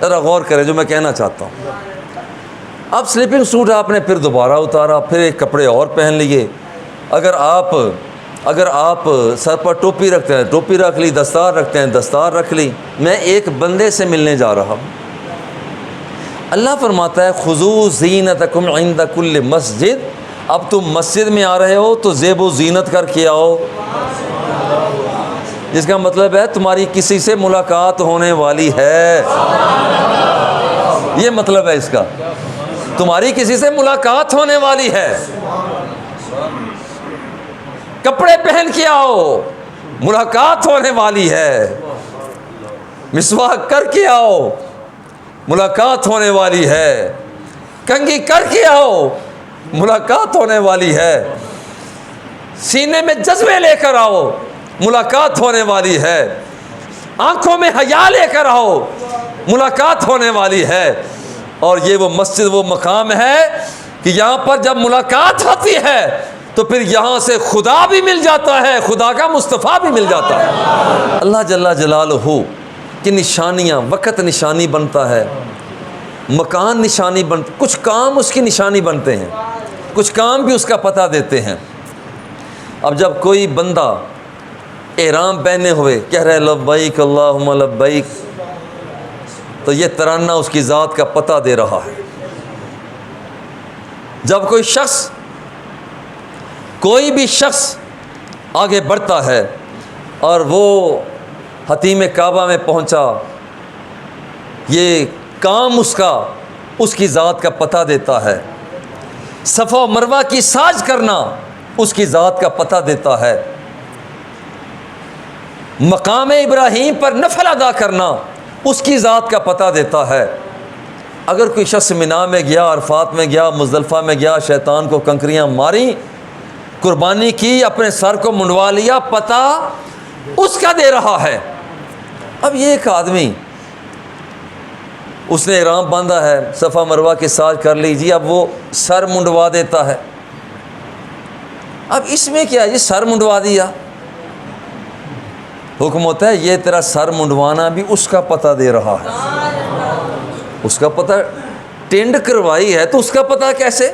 ذرا غور کریں جو میں کہنا چاہتا ہوں، اب سلیپنگ سوٹ آپ نے پھر دوبارہ اتارا، پھر ایک کپڑے اور پہن لیے، اگر آپ سر پر ٹوپی رکھتے ہیں ٹوپی رکھ لی، دستار رکھتے ہیں دستار رکھ لی، میں ایک بندے سے ملنے جا رہا ہوں۔ اللہ فرماتا ہے خذوا زینتکم عند کل مسجد، اب تم مسجد میں آ رہے ہو تو زیب و زینت کر کے آؤ، جس کا مطلب ہے تمہاری کسی سے ملاقات ہونے والی ہے، یہ مطلب ہے اس کا، تمہاری کسی سے ملاقات ہونے والی ہے، کپڑے پہن کے آؤ، ملاقات ہونے والی ہے، مسواک کر کے آؤ، ملاقات ہونے والی ہے، کنگھی کر کے آؤ، ملاقات ہونے والی ہے، سینے میں جذبے لے کر آؤ، ملاقات ہونے والی ہے، آنکھوں میں حیا لے کر آؤ، ملاقات ہونے والی ہے۔ اور یہ وہ مسجد وہ مقام ہے کہ یہاں پر جب ملاقات ہوتی ہے تو پھر یہاں سے خدا بھی مل جاتا ہے، خدا کا مصطفیٰ بھی مل جاتا ہے۔ اللہ جل جلالہ کی نشانیاں، وقت نشانی بنتا ہے، مکان نشانی بنتا، کچھ کام اس کی نشانی بنتے ہیں، کچھ کام بھی اس کا پتہ دیتے ہیں۔ اب جب کوئی بندہ احرام پہنے ہوئے کہہ رہے لبیک اللہم لبیک، تو یہ ترانہ اس کی ذات کا پتہ دے رہا ہے۔ جب کوئی بھی شخص آگے بڑھتا ہے اور وہ حتیم کعبہ میں پہنچا، یہ کام اس کی ذات کا پتہ دیتا ہے۔ صفا و مروہ کی سعی کرنا اس کی ذات کا پتہ دیتا ہے۔ مقام ابراہیم پر نفل ادا کرنا اس کی ذات کا پتہ دیتا ہے۔ اگر کوئی شخص مینا میں گیا، عرفات میں گیا، مزدلفہ میں گیا، شیطان کو کنکریاں ماری، قربانی کی، اپنے سر کو منڈوا لیا، پتہ اس کا دے رہا ہے۔ اب یہ ایک آدمی اس نے احرام باندھا ہے، صفا مروہ کی سعی کر لیجیے، اب وہ سر منڈوا دیتا ہے۔ اب اس میں کیا، یہ سر منڈوا دیا، حکم ہوتا ہے یہ تیرا سر منڈوانا بھی اس کا پتہ دے رہا ہے، اس کا پتہ ٹینڈ کروائی ہے تو اس کا پتہ کیسے؟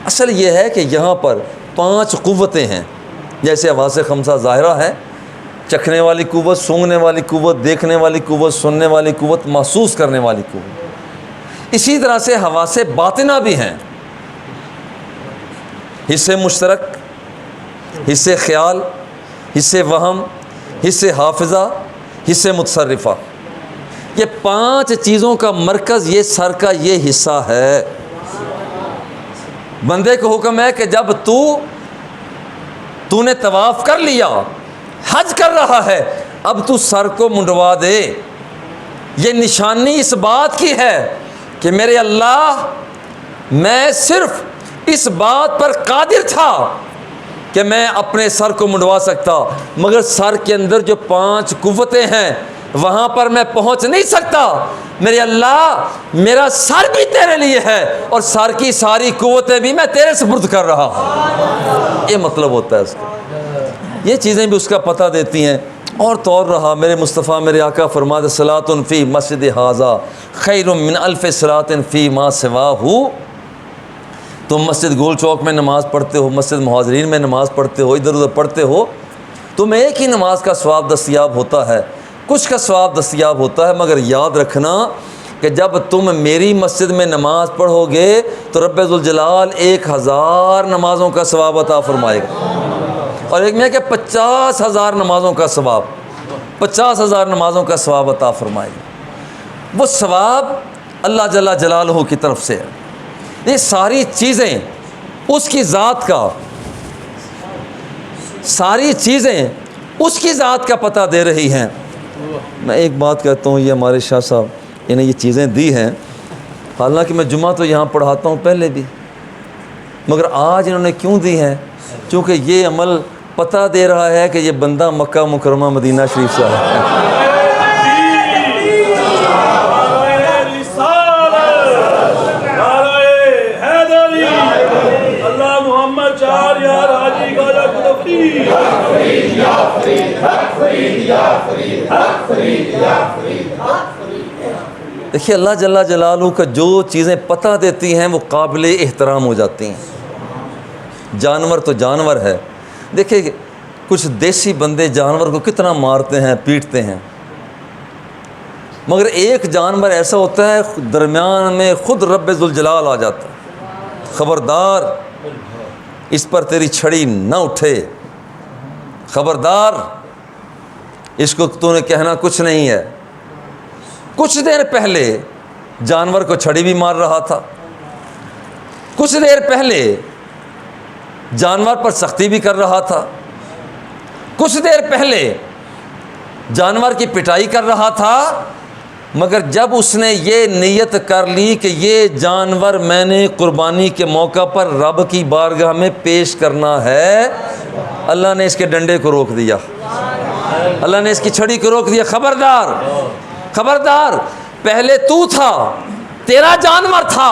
اصل یہ ہے کہ یہاں پر 5 قوتیں ہیں، جیسے حواس خمسہ ظاہرہ ہے، چکھنے والی قوت، سونگنے والی قوت، دیکھنے والی قوت، سننے والی قوت، محسوس کرنے والی قوت، اسی طرح سے حواس باطنہ بھی ہیں، حصے مشترک، حصے خیال، حصے وہم، حصے حافظہ، حصے متصرفہ۔ یہ 5 چیزوں کا مرکز یہ سر کا یہ حصہ ہے۔ بندے کو حکم ہے کہ جب تو نے طواف کر لیا، حج کر رہا ہے، اب تو سر کو منڈوا دے۔ یہ نشانی اس بات کی ہے کہ میرے اللہ، میں صرف اس بات پر قادر تھا کہ میں اپنے سر کو منڈوا سکتا، مگر سر کے اندر جو 5 قوتیں ہیں وہاں پر میں پہنچ نہیں سکتا۔ میرے اللہ، میرا سر بھی تیرے لیے ہے اور سر کی ساری قوتیں بھی میں تیرے سپرد کر رہا ہوں۔ یہ مطلب ہوتا ہے اس کا، یہ چیزیں بھی اس کا پتہ دیتی ہیں۔ اور طور رہا میرے مصطفیٰ میرے آقا فرماتے صلاۃ فی مسجد ھذا خیر من الف صلاۃ فی ما سواہ۔ تم مسجد گول چوک میں نماز پڑھتے ہو، مسجد مہاجرین میں نماز پڑھتے ہو، ادھر ادھر پڑھتے ہو، تمہیں ایک ہی نماز کا ثواب دستیاب ہوتا ہے، کچھ کا ثواب دستیاب ہوتا ہے، مگر یاد رکھنا کہ جب تم میری مسجد میں نماز پڑھو گے تو رب ذوالجلال 1000 نمازوں کا ثواب عطا فرمائے گا، اور ایک میں کہ 50,000 نمازوں کا ثواب، 50,000 نمازوں کا ثواب عطا فرمائے گا۔ وہ ثواب اللہ جل جلالہ کی طرف سے ہے۔ یہ ساری چیزیں اس کی ذات کا ساری چیزیں اس کی ذات کا پتہ دے رہی ہیں۔ میں ایک بات کہتا ہوں، یہ ہمارے شاہ صاحب انہیں یہ چیزیں دی ہیں، حالانکہ میں جمعہ تو یہاں پڑھاتا ہوں پہلے بھی، مگر آج انہوں نے کیوں دی ہیں؟ چونکہ یہ عمل پتہ دے رہا ہے کہ یہ بندہ مکہ مکرمہ مدینہ شریف سے ہے۔ اللہ محمد چار یار حاجی گاجا قطفی دیکھیے اللہ جل جلالہ کا جو چیزیں پتہ دیتی ہیں وہ قابل احترام ہو جاتی ہیں۔ جانور تو جانور ہے، دیکھیں کچھ دیسی بندے جانور کو کتنا مارتے ہیں، پیٹتے ہیں، مگر ایک جانور ایسا ہوتا ہے درمیان میں خود رب ذوالجلال آ جاتا ہے، خبردار اس پر تیری چھڑی نہ اٹھے، خبردار اس کو تو نے کہنا کچھ نہیں ہے۔ کچھ دیر پہلے جانور کو چھڑی بھی مار رہا تھا، کچھ دیر پہلے جانور پر سختی بھی کر رہا تھا، کچھ دیر پہلے جانور کی پٹائی کر رہا تھا، مگر جب اس نے یہ نیت کر لی کہ یہ جانور میں نے قربانی کے موقع پر رب کی بارگاہ میں پیش کرنا ہے، اللہ نے اس کے ڈنڈے کو روک دیا، اللہ نے اس کی چھڑی کو روک دیا۔ خبردار خبردار، پہلے تو تھا، تیرا جانور تھا،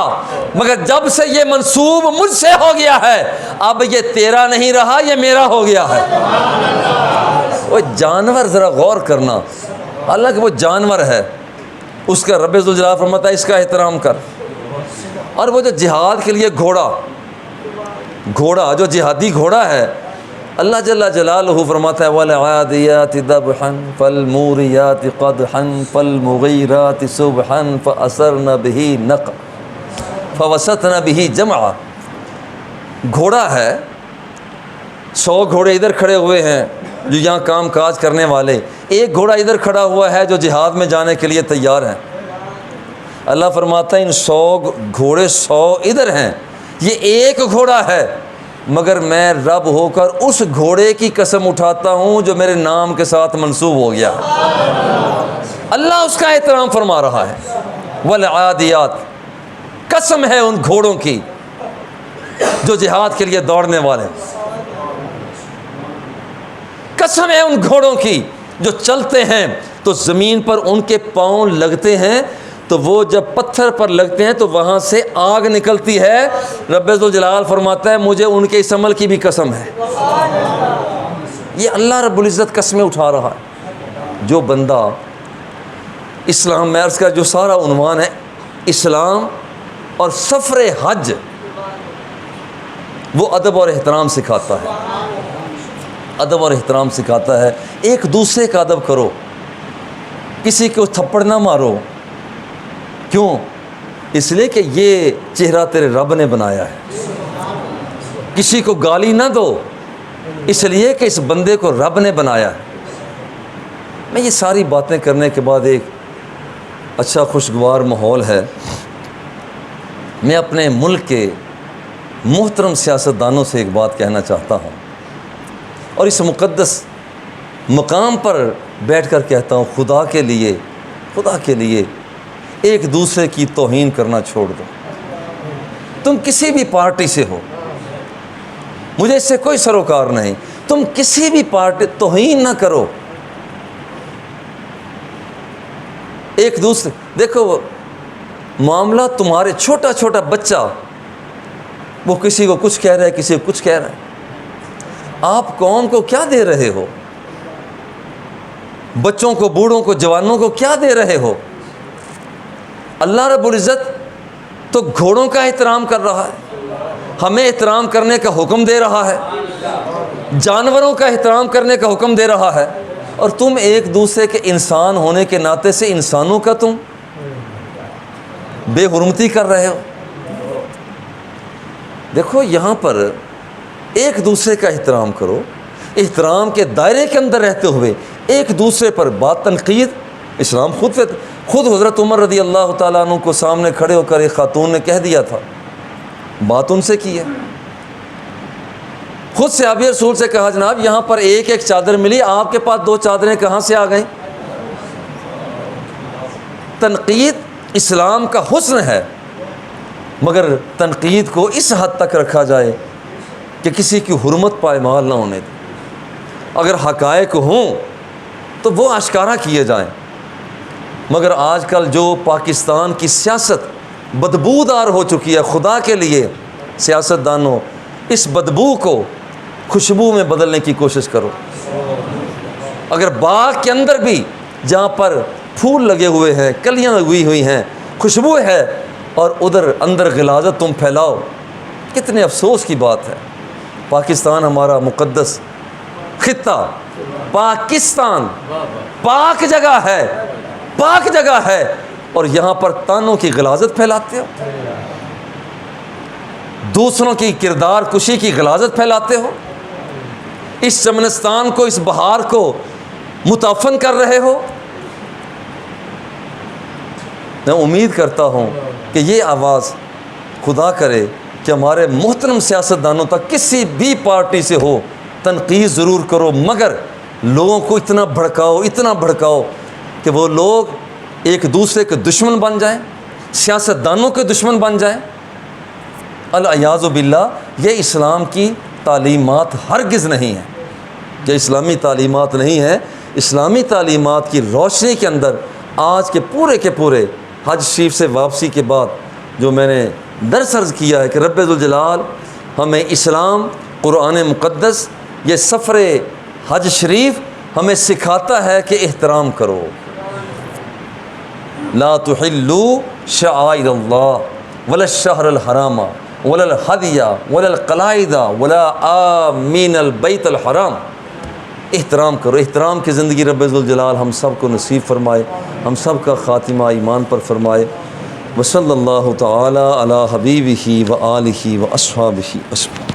مگر جب سے یہ منسوب مجھ سے ہو گیا ہے اب یہ تیرا نہیں رہا، یہ میرا ہو گیا ہے۔ وہ جانور ذرا غور کرنا، حالانکہ وہ جانور ہے، اس کا رب ذوالجلال فرماتا ہے اس کا احترام کر۔ اور وہ جو جہاد کے لیے گھوڑا جو جہادی گھوڑا ہے، اللہ جل جلالہ فرماتا ہے وَالْعَادِيَاتِ ذَبْحًا فَالْمُورِيَاتِ قَدْحًا فَالْمُغِيرَاتِ صُبْحًا فَأَثَرْنَ بِهِ نَقْعًا فَوَسَطْنَ بِهِ جَمْعًا۔ گھوڑا ہے، 100 گھوڑے ادھر کھڑے ہوئے ہیں جو یہاں کام کاج کرنے والے، ایک گھوڑا ادھر کھڑا ہوا ہے جو جہاد میں جانے کے لیے تیار ہیں۔ اللہ فرماتا ہے ان 100 گھوڑے 100 ادھر ہیں، یہ ایک گھوڑا ہے، مگر میں رب ہو کر اس گھوڑے کی قسم اٹھاتا ہوں جو میرے نام کے ساتھ منسوب ہو گیا۔ اللہ اس کا احترام فرما رہا ہے۔ والعادیات، قسم ہے ان گھوڑوں کی جو جہاد کے لیے دوڑنے والے، قسم ہے ان گھوڑوں کی جو چلتے ہیں تو زمین پر ان کے پاؤں لگتے ہیں تو وہ جب پتھر پر لگتے ہیں تو وہاں سے آگ نکلتی ہے۔ رب ذوالجلال فرماتا ہے مجھے ان کے اس عمل کی بھی قسم ہے۔ یہ اللہ رب العزت قسمیں اٹھا رہا ہے۔ جو بندہ اسلام میں عرض کا جو سارا عنوان ہے اسلام اور سفر حج، وہ ادب اور احترام سکھاتا ہے، ادب اور احترام سکھاتا ہے۔ ایک دوسرے کا ادب کرو، کسی کو تھپڑ نہ مارو، کیوں؟ اس لیے کہ یہ چہرہ تیرے رب نے بنایا ہے۔ کسی کو گالی نہ دو، اس لیے کہ اس بندے کو رب نے بنایا ہے۔ میں یہ ساری باتیں کرنے کے بعد ایک اچھا خوشگوار ماحول ہے، میں اپنے ملک کے محترم سیاستدانوں سے ایک بات کہنا چاہتا ہوں، اور اس مقدس مقام پر بیٹھ کر کہتا ہوں، خدا کے لیے ایک دوسرے کی توہین کرنا چھوڑ دو۔ تم کسی بھی پارٹی سے ہو، مجھے اس سے کوئی سروکار نہیں، تم کسی بھی پارٹی توہین نہ کرو۔ ایک دوسرے دیکھو معاملہ تمہارے چھوٹا بچہ وہ کسی کو کچھ کہہ رہا ہے، کسی کو کچھ کہہ رہا ہے، آپ قوم کو کیا دے رہے ہو؟ بچوں کو، بوڑھوں کو، جوانوں کو کیا دے رہے ہو؟ اللہ رب العزت تو گھوڑوں کا احترام کر رہا ہے، ہمیں احترام کرنے کا حکم دے رہا ہے، جانوروں کا احترام کرنے کا حکم دے رہا ہے، اور تم ایک دوسرے کے انسان ہونے کے ناطے سے انسانوں کا تم بے حرمتی کر رہے ہو۔ دیکھو یہاں پر ایک دوسرے کا احترام کرو، احترام کے دائرے کے اندر رہتے ہوئے ایک دوسرے پر بات تنقید، اسلام خود حضرت عمر رضی اللہ تعالیٰ عنہ کو سامنے کھڑے ہو کر ایک خاتون نے کہہ دیا تھا، بات ان سے کی ہے، خود صحابی رسول سے کہا جناب یہاں پر ایک ایک چادر ملی، آپ کے پاس 2 چادریں کہاں سے آ گئیں؟ تنقید اسلام کا حسن ہے، مگر تنقید کو اس حد تک رکھا جائے کہ کسی کی حرمت پائمال نہ ہونے دے۔ اگر حقائق ہوں تو وہ اشکارا کیے جائیں، مگر آج کل جو پاکستان کی سیاست بدبودار ہو چکی ہے، خدا کے لیے سیاستدانوں اس بدبو کو خوشبو میں بدلنے کی کوشش کرو۔ اگر باغ کے اندر بھی جہاں پر پھول لگے ہوئے ہیں، کلیاں لگی ہوئی ہیں، خوشبو ہے، اور ادھر اندر غلاظت تم پھیلاؤ، کتنے افسوس کی بات ہے۔ پاکستان ہمارا مقدس خطہ، پاکستان پاک جگہ ہے، پاک جگہ ہے، اور یہاں پر تانوں کی غلاظت پھیلاتے ہو، دوسروں کی کردار کشی کی غلاظت پھیلاتے ہو، اس چمنستان کو، اس بہار کو متعفن کر رہے ہو۔ میں امید کرتا ہوں کہ یہ آواز خدا کرے کہ ہمارے محترم سیاستدانوں تک کسی بھی پارٹی سے ہو تنقید ضرور کرو، مگر لوگوں کو اتنا بھڑکاؤ کہ وہ لوگ ایک دوسرے کے دشمن بن جائیں، سیاستدانوں کے دشمن بن جائیں۔ العیاذ باللہ، یہ اسلام کی تعلیمات ہرگز نہیں ہیں، یہ اسلامی تعلیمات نہیں ہیں۔ اسلامی تعلیمات کی روشنی کے اندر آج کے پورے حج شریف سے واپسی کے بعد جو میں نے درس عرض کیا ہے کہ رب ذوالجلال ہمیں اسلام، قرآن مقدس، یہ سفر حج شریف ہمیں سکھاتا ہے کہ احترام کرو۔ لا تحلوا شعائر اللہ ولا الشہر الحرام ولا الہدی ولا القلائد ولا آمین البیت الحرام۔ احترام کرو، احترام کی زندگی رب ذوالجلال ہم سب کو نصیب فرمائے، ہم سب کا خاتمہ ایمان پر فرمائے۔ وصلی اللہ تعالی علی حبیبہ و آلہ و اصحابہ اجمعین۔